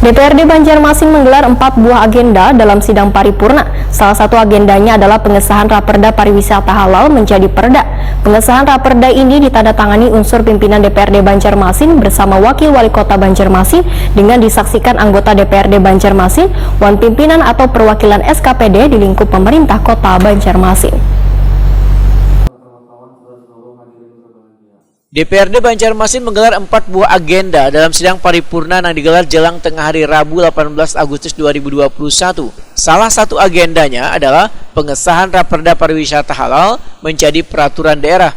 DPRD Banjarmasin menggelar 4 buah agenda dalam sidang paripurna. Salah satu agendanya adalah pengesahan Raperda Pariwisata Halal menjadi perda. Pengesahan Raperda ini ditandatangani unsur pimpinan DPRD Banjarmasin bersama Wakil Wali Kota Banjarmasin dengan disaksikan anggota DPRD Banjarmasin, Wan Pimpinan atau perwakilan SKPD di lingkup pemerintah Kota Banjarmasin. DPRD Banjarmasin menggelar 4 buah agenda dalam sidang paripurna yang digelar jelang tengah hari Rabu 18 Agustus 2021. Salah satu agendanya adalah pengesahan Raperda Pariwisata Halal menjadi peraturan daerah.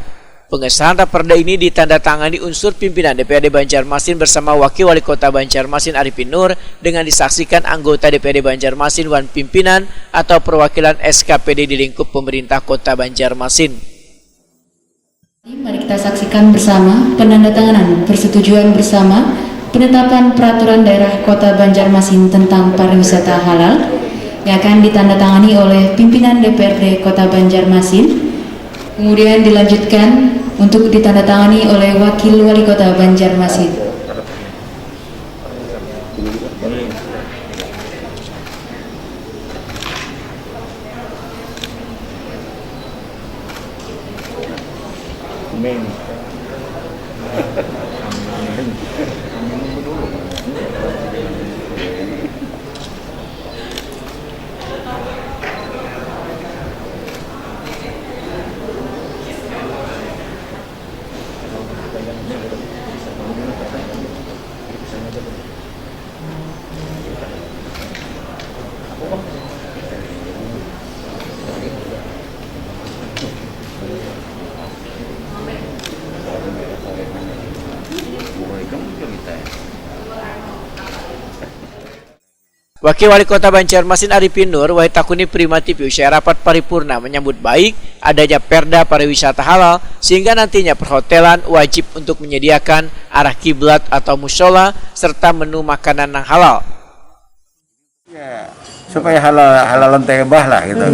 Pengesahan Raperda ini ditandatangani unsur pimpinan DPRD Banjarmasin bersama Wakil Wali Kota Banjarmasin Arifin Nur dengan disaksikan anggota DPRD Banjarmasin Wan Pimpinan atau perwakilan SKPD di lingkup pemerintah Kota Banjarmasin. Mari kita saksikan bersama penandatanganan persetujuan bersama penetapan peraturan daerah Kota Banjarmasin tentang pariwisata halal yang akan ditandatangani oleh pimpinan DPRD Kota Banjarmasin, kemudian dilanjutkan untuk ditandatangani oleh Wakil Wali Kota Banjarmasin. Wakil Wali Kota Banjarmasin Arifin Nur Wahitakuni Prima TV usai rapat paripurna menyambut baik adanya Perda Pariwisata Halal sehingga nantinya perhotelan wajib untuk menyediakan arah kiblat atau mushola serta menu makanan yang halal. Ya, supaya halalan tebah lah gitu.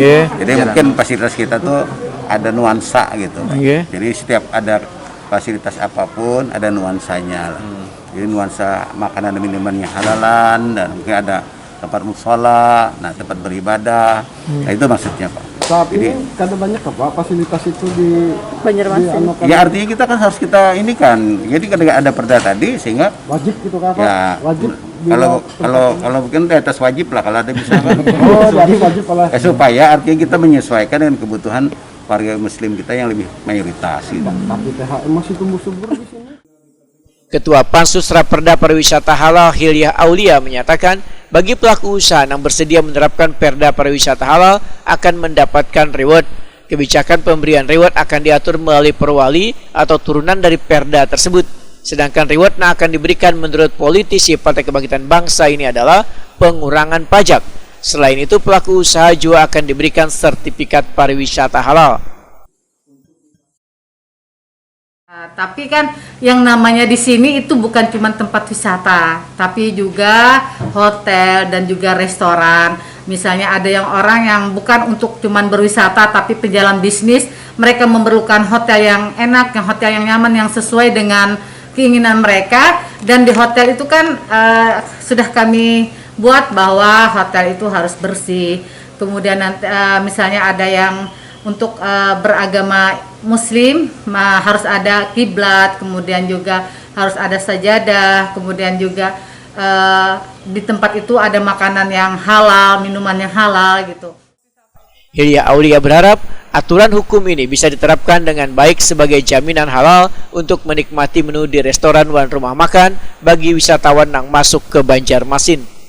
Jadi mungkin fasilitas kita tuh ada nuansa gitu. Jadi setiap ada fasilitas apapun ada nuansanya lah. Jadi nuansa makanan dan minumannya halalan dan mungkin ada tempat mushola, nah tempat beribadah, nah itu maksudnya Pak. Saat ini kan banyak Pak fasilitas itu di Banjarmasin. Ya artinya kita kan harus kita ini kan, jadi kan ada perda tadi sehingga wajib gitu kan Pak. Ya, wajib. Kalau mungkin di atas wajib lah kalau ada bisa. Oh wajib lah. Supaya artinya kita menyesuaikan dengan kebutuhan warga Muslim kita yang lebih mayoritas. Gitu. Tapi THM masih tumbuh subur di sini. Ketua Pansus Raperda Pariwisata Halal Hilyah Aulia menyatakan bagi pelaku usaha yang bersedia menerapkan Perda Pariwisata Halal akan mendapatkan reward. Kebijakan pemberian reward akan diatur melalui perwali atau turunan dari Perda tersebut. Sedangkan reward yang akan diberikan menurut politisi Partai Kebangkitan Bangsa ini adalah pengurangan pajak. Selain itu pelaku usaha juga akan diberikan sertifikat pariwisata halal. Tapi kan yang namanya di sini itu bukan cuma tempat wisata, tapi juga hotel dan juga restoran. Misalnya ada yang orang yang bukan untuk cuma berwisata tapi penjalan bisnis, mereka memerlukan hotel yang enak, yang hotel yang nyaman, yang sesuai dengan keinginan mereka. Dan di hotel itu kan sudah kami buat bahwa hotel itu harus bersih. Kemudian nanti, misalnya ada yang untuk beragama Muslim harus ada kiblat, kemudian juga harus ada sajadah, kemudian juga di tempat itu ada makanan yang halal, minuman yang halal gitu. Hilyah Aulia berharap aturan hukum ini bisa diterapkan dengan baik sebagai jaminan halal untuk menikmati menu di restoran dan rumah makan bagi wisatawan yang masuk ke Banjarmasin.